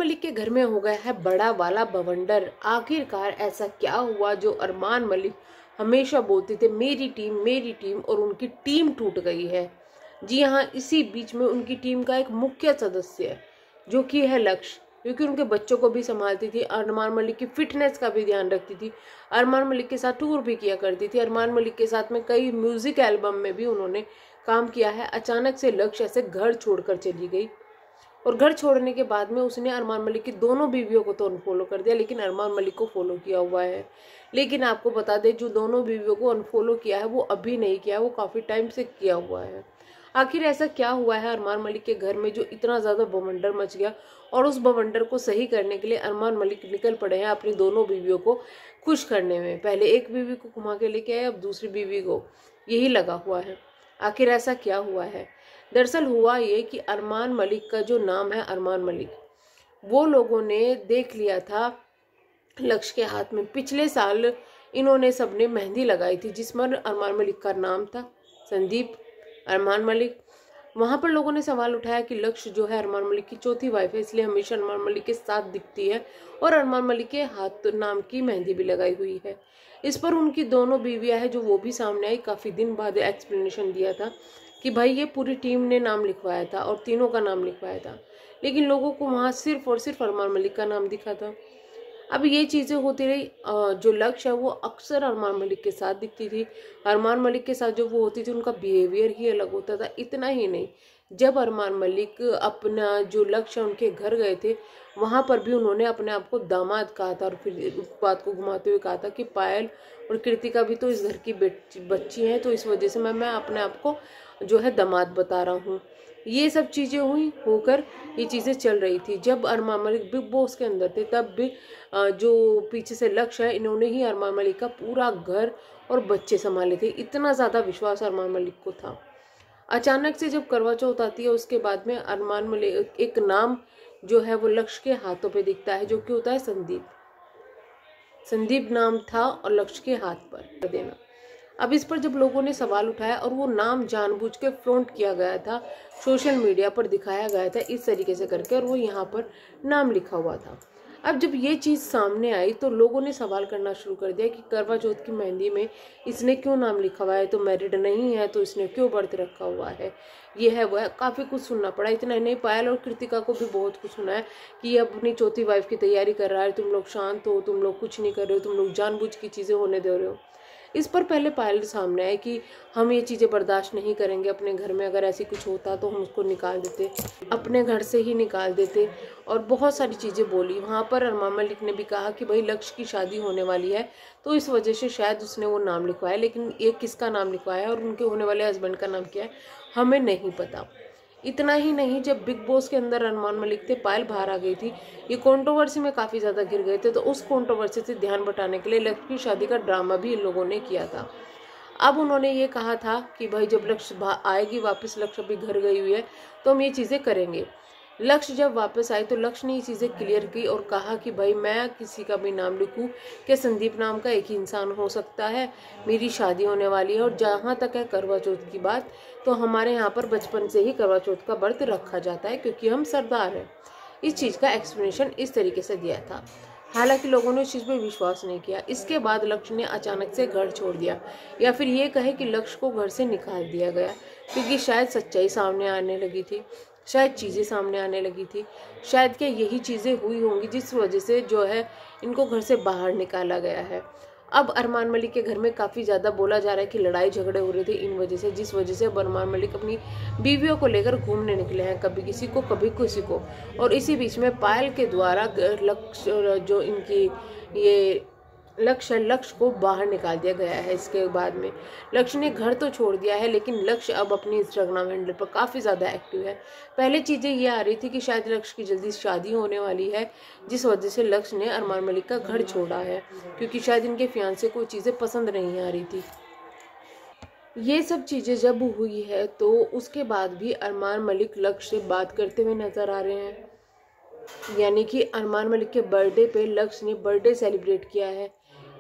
मलिक के घर में हो गया है बड़ा वाला बवंडर। आखिरकार ऐसा क्या हुआ जो अरमान मलिक हमेशा बोलते थे मेरी टीम, और उनकी टीम टूट गई है। जी हाँ, इसी बीच में उनकी टीम का एक मुख्य सदस्य जो कि है लक्ष्य, क्योंकि उनके बच्चों को भी संभालती थी, अरमान मलिक की फिटनेस का भी ध्यान रखती थी, अरमान मलिक के साथ टूर भी किया करती थी, अरमान मलिक के साथ में कई म्यूजिक एल्बम में भी उन्होंने काम किया है। अचानक से लक्ष्य ऐसे घर छोड़कर चली गई, और घर छोड़ने के बाद में उसने अरमान मलिक की दोनों बीवियों को तो अनफॉलो कर दिया, लेकिन अरमान मलिक को फॉलो किया हुआ है। लेकिन आपको बता दें, जो दोनों बीवियों को अनफॉलो किया है वो अभी नहीं किया, वो काफ़ी टाइम से किया हुआ है। आखिर ऐसा क्या हुआ है अरमान मलिक के घर में जो इतना ज़्यादा बवंडर मच गया, और उस बवंडर को सही करने के लिए अरमान मलिक निकल पड़े हैं अपनी दोनों बीवियों को खुश करने में। पहले एक बीवी को घुमा के लेके आए, अब दूसरी बीवी को, यही लगा हुआ है। आखिर ऐसा क्या हुआ है? दरअसल हुआ ये कि अरमान मलिक का जो नाम है अरमान मलिक, वो लोगों ने देख लिया था लक्ष्य के हाथ में। पिछले साल इन्होंने सबने मेहंदी लगाई थी जिसमें अरमान मलिक का नाम था संदीप अरमान मलिक। वहां पर लोगों ने सवाल उठाया कि लक्ष्य जो है अरमान मलिक की चौथी वाइफ है, इसलिए हमेशा अरमान मलिक के साथ दिखती है, और अरमान मलिक के हाथ नाम की मेहंदी भी लगाई हुई है। इस पर उनकी दोनों बीवियां हैं जो वो भी सामने आई, काफ़ी दिन बाद एक्सप्लेनेशन दिया था कि भाई ये पूरी टीम ने नाम लिखवाया था और तीनों का नाम लिखवाया था, लेकिन लोगों को वहाँ सिर्फ और सिर्फ अरमान मलिक का नाम दिखा था। अब ये चीज़ें होती रही। जो लक्ष्य है वो अक्सर अरमान मलिक के साथ दिखती थी, अरमान मलिक के साथ जो वो होती थी उनका बिहेवियर ही अलग होता था। इतना ही नहीं, जब अरमान मलिक अपना जो लक्ष्य उनके घर गए थे वहाँ पर भी उन्होंने अपने आप को दामाद कहा था, और फिर उस बात को घुमाते हुए कहा था कि पायल और कृतिका भी तो इस घर की बच्ची हैं, तो इस वजह से मैं अपने आप को जो है दामाद बता रहा हूँ। ये सब चीज़ें हुई होकर ये चीज़ें चल रही थी। जब अरमान मलिक बिग बॉस के अंदर थे तब भी जो पीछे से लक्ष्य है इन्होंने ही अरमान मलिक का पूरा घर और बच्चे संभाले थे। इतना ज़्यादा विश्वास अरमान मलिक को था। अचानक से जब करवा चौथ आती है उसके बाद में अरमान मलिक एक नाम जो है वो लक्ष्य के हाथों पे दिखता है, जो कि होता है संदीप। संदीप नाम था और लक्ष्य के हाथ पर देना। अब इस पर जब लोगों ने सवाल उठाया, और वो नाम जानबूझ के फ्रंट किया गया था, सोशल मीडिया पर दिखाया गया था इस तरीके से करके, और वो यहाँ पर नाम लिखा हुआ था। अब जब ये चीज़ सामने आई तो लोगों ने सवाल करना शुरू कर दिया कि करवा चौथ की मेहंदी में इसने क्यों नाम लिखा हुआ है, तो मैरिड नहीं है तो इसने क्यों व्रत रखा हुआ है, ये है वो है। काफ़ी कुछ सुनना पड़ा। इतना नहीं, पायल और कृतिका को भी बहुत कुछ सुना है कि ये अपनी चौथी वाइफ की तैयारी कर रहा है, तुम लोग शांत हो, तुम लोग कुछ नहीं कर रहे हो, तुम लोग जानबूझ की चीज़ें होने दे रहे हो। इस पर पहले पायल सामने आए कि हम ये चीज़ें बर्दाश्त नहीं करेंगे, अपने घर में अगर ऐसी कुछ होता तो हम उसको निकाल देते, अपने घर से ही निकाल देते, और बहुत सारी चीज़ें बोली। वहाँ पर अरमान मलिक ने भी कहा कि भाई लक्ष्य की शादी होने वाली है तो इस वजह से शायद उसने वो नाम लिखवाया, लेकिन ये किसका नाम लिखवाया और उनके होने वाले हस्बैंड का नाम क्या है हमें नहीं पता। इतना ही नहीं, जब बिग बॉस के अंदर अरमान मलिक थे, पायल बाहर आ गई थी, ये कंट्रोवर्सी में काफ़ी ज़्यादा घिर गए थे, तो उस कंट्रोवर्सी से ध्यान बटाने के लिए लक्ष्य की शादी का ड्रामा भी इन लोगों ने किया था। अब उन्होंने ये कहा था कि भाई जब लक्ष्य आएगी वापस, लक्ष्य अभी घर गई हुई है, तो हम ये चीज़ें करेंगे। लक्ष्य जब वापस आई तो लक्ष्य ने ये चीज़ें क्लियर की और कहा कि भाई मैं किसी का भी नाम लिखूं, क्या संदीप नाम का एक ही इंसान हो सकता है, मेरी शादी होने वाली है, और जहाँ तक है करवा चौथ की बात, तो हमारे यहाँ पर बचपन से ही करवा चौथ का व्रत रखा जाता है क्योंकि हम सरदार हैं। इस चीज़ का एक्सप्लेनेशन इस तरीके से दिया था। हालांकि लोगों ने इस चीज़ पर विश्वास नहीं किया। इसके बाद लक्ष्य ने अचानक से घर छोड़ दिया, या फिर ये कहे कि लक्ष्य को घर से निकाल दिया गया, क्योंकि शायद सच्चाई सामने आने लगी थी, शायद चीज़ें सामने आने लगी थी, शायद क्या यही चीज़ें हुई होंगी जिस वजह से जो है इनको घर से बाहर निकाला गया है। अब अरमान मलिक के घर में काफ़ी ज़्यादा बोला जा रहा है कि लड़ाई झगड़े हो रहे थे इन वजह से, जिस वजह से अब अरमान मलिक अपनी बीवियों को लेकर घूमने निकले हैं, कभी किसी को कभी किसी को। और इसी बीच में पायल के द्वारा लक्ष्य जो इनकी ये लक्ष्य को बाहर निकाल दिया गया है। इसके बाद में लक्ष्य ने घर तो छोड़ दिया है, लेकिन लक्ष्य अब अपनी इंस्टाग्राम हैंडल पर काफ़ी ज़्यादा एक्टिव है। पहले चीज़ें ये आ रही थी कि शायद लक्ष्य की जल्दी शादी होने वाली है, जिस वजह से लक्ष्य ने अरमान मलिक का घर छोड़ा है, क्योंकि शायद इनके फियांसे को चीज़ें पसंद नहीं आ रही थी। ये सब चीज़ें जब हुई है तो उसके बाद भी अरमान मलिक लक्ष्य से बात करते हुए नजर आ रहे हैं। यानी कि अरमान मलिक के बर्थडे पे लक्ष्य ने बर्थडे सेलिब्रेट किया है,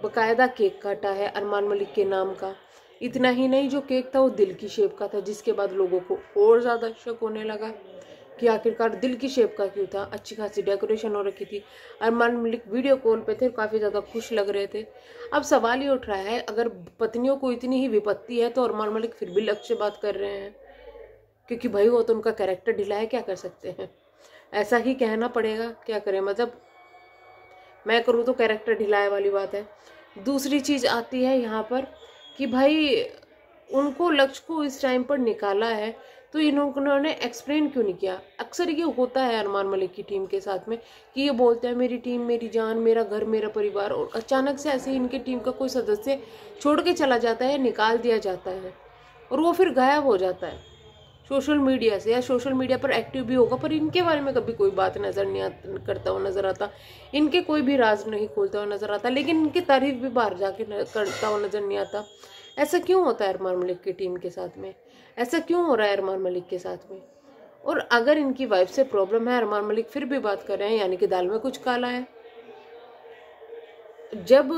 बकायदा केक काटा है अरमान मलिक के नाम का। इतना ही नहीं, जो केक था वो दिल की शेप का था, जिसके बाद लोगों को और ज़्यादा शक होने लगा कि आखिरकार दिल की शेप का क्यों था। अच्छी खासी डेकोरेशन हो रखी थी, अरमान मलिक वीडियो कॉल पे थे, काफ़ी ज़्यादा खुश लग रहे थे। अब सवाल ये उठ रहा है, अगर पत्नियों को इतनी ही विपत्ति है तो अरमान मलिक फिर भी लक्ष्य से बात कर रहे हैं, क्योंकि भाई वो तो उनका कैरेक्टर ढीला है, क्या कर सकते हैं, ऐसा ही कहना पड़ेगा, क्या करें। मतलब मैं करूँ तो कैरेक्टर ढीला है वाली बात है। दूसरी चीज़ आती है यहाँ पर कि भाई उनको लक्ष्य को इस टाइम पर निकाला है तो इन्होंने एक्सप्लेन क्यों नहीं किया। अक्सर ये होता है अरमान मलिक की टीम के साथ में कि ये बोलते हैं मेरी टीम मेरी जान, मेरा घर मेरा परिवार, और अचानक से ऐसे ही इनके टीम का कोई सदस्य छोड़ के चला जाता है, निकाल दिया जाता है और वो फिर गायब हो जाता है सोशल मीडिया से, या सोशल मीडिया पर एक्टिव भी होगा पर इनके बारे में कभी कोई बात नजर नहीं करता हुआ नजर आता, इनके कोई भी राज नहीं खोलता हुआ नजर आता, लेकिन इनकी तारीफ भी बाहर जाके करता हुआ नजर नहीं आता। ऐसा क्यों होता है अरमान मलिक की टीम के साथ में, ऐसा क्यों हो रहा है अरमान मलिक के साथ में। और अगर इनकी वाइफ से प्रॉब्लम है, अरमान मलिक फिर भी बात कर रहे हैं, यानी कि दाल में कुछ काला है। जब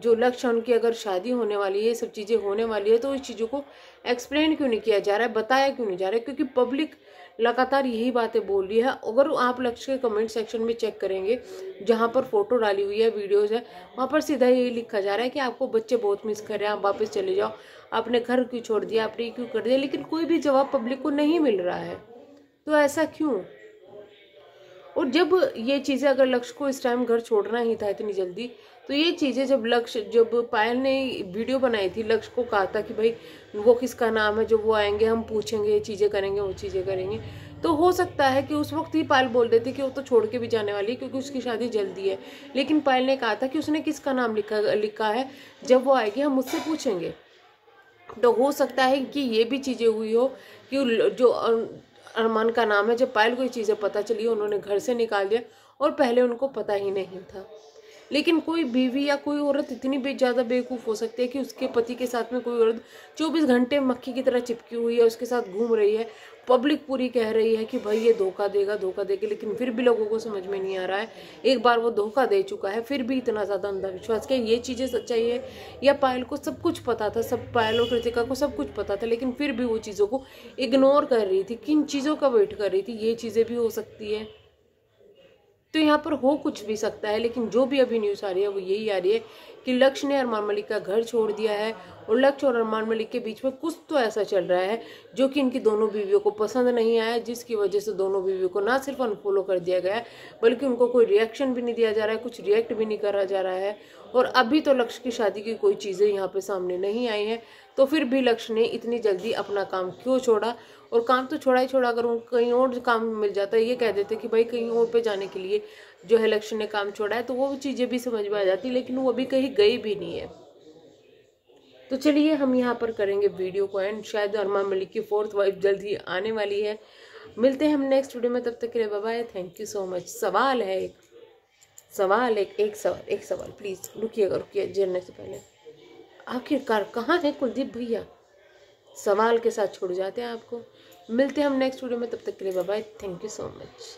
जो लक्ष्य उनकी अगर शादी होने वाली है, सब चीज़ें होने वाली है, तो इस चीज़ों को एक्सप्लेन क्यों नहीं किया जा रहा है, बताया क्यों नहीं जा रहा है, क्योंकि पब्लिक लगातार यही बातें बोल रही है। अगर आप लक्ष्य के कमेंट सेक्शन में चेक करेंगे, जहाँ पर फोटो डाली हुई है, वीडियोज़ है, वहाँ पर सीधा यही लिखा जा रहा है कि आपको बच्चे बहुत मिस कर रहे हैं, आप वापस चले जाओ, आपने घर क्यों छोड़ दिया, आपने क्यों कर दिया, लेकिन कोई भी जवाब पब्लिक को नहीं मिल रहा है। तो ऐसा क्यों। और जब ये चीज़ें, अगर लक्ष्य को इस टाइम घर छोड़ना ही था इतनी जल्दी, तो ये चीज़ें जब पायल ने वीडियो बनाई थी, लक्ष्य को कहा था कि भाई वो किसका नाम है, जो वो आएंगे हम पूछेंगे, ये चीज़ें करेंगे, वो चीज़ें करेंगे, तो हो सकता है कि उस वक्त ही पायल बोल देती कि वो तो छोड़ के भी जाने वाली है क्योंकि उसकी शादी जल्दी है। लेकिन पायल ने कहा था कि उसने किसका नाम लिखा है, जब वो आएगी हम उससे पूछेंगे। तो हो सकता है कि ये भी चीज़ें हुई हो कि जो अरमान का नाम है, जब पायल को ये चीज़ें पता चली उन्होंने घर से निकाल दिया और पहले उनको पता ही नहीं था। लेकिन कोई बीवी या कोई औरत इतनी ज़्यादा बेवकूफ़ हो सकती है कि उसके पति के साथ में कोई औरत 24 घंटे मक्खी की तरह चिपकी हुई है, उसके साथ घूम रही है, पब्लिक पूरी कह रही है कि भाई ये धोखा देगा, लेकिन फिर भी लोगों को समझ में नहीं आ रहा है। एक बार वो धोखा दे चुका है, फिर भी इतना ज़्यादा अंधविश्वास। क्या ये चीज़ें सच्चाई है, या पायल को सब कुछ पता था, सब पायल और कृतिका को सब कुछ पता था, लेकिन फिर भी वो चीज़ों को इग्नोर कर रही थी, किन चीज़ों का वेट कर रही थी, ये चीज़ें भी हो सकती है। तो यहाँ पर हो कुछ भी सकता है, लेकिन जो भी अभी न्यूज़ आ रही है वो यही आ रही है कि लक्ष्य ने अरमान मलिक का घर छोड़ दिया है और लक्ष्य और अरमान मलिक के बीच में कुछ तो ऐसा चल रहा है जो कि इनकी दोनों बीवियों को पसंद नहीं आया, जिसकी वजह से दोनों बीवियों को ना सिर्फ अनफॉलो कर दिया गया है बल्कि उनको कोई रिएक्शन भी नहीं दिया जा रहा है, कुछ रिएक्ट भी नहीं करा जा रहा है। और अभी तो लक्ष्य की शादी की कोई चीज़ें यहाँ पे सामने नहीं आई हैं, तो फिर भी लक्ष्य ने इतनी जल्दी अपना काम क्यों छोड़ा। और काम तो छोड़ा ही छोड़ा, अगर उनको कहीं और काम मिल जाता है, ये कह देते कि भाई कहीं और पे जाने के लिए जो है लक्ष्य ने काम छोड़ा है, तो वो चीज़ें भी समझ में आ जाती, लेकिन वो अभी कहीं गई भी नहीं है। तो चलिए हम यहाँ पर करेंगे वीडियो को एंड, शायद अरमान मलिक की 4th वाइफ जल्द ही आने वाली है। मिलते हैं हम नेक्स्ट वीडियो में, तब तक के लिए bye bye, thank you so much. सवाल है एक सवाल प्लीज़ रुकिए जरने से पहले, आखिरकार कहाँ है कुलदीप भैया, सवाल के साथ छोड़ जाते हैं आपको। मिलते हैं हम नेक्स्ट वीडियो में, तब तक के लिए bye bye, thank you so much.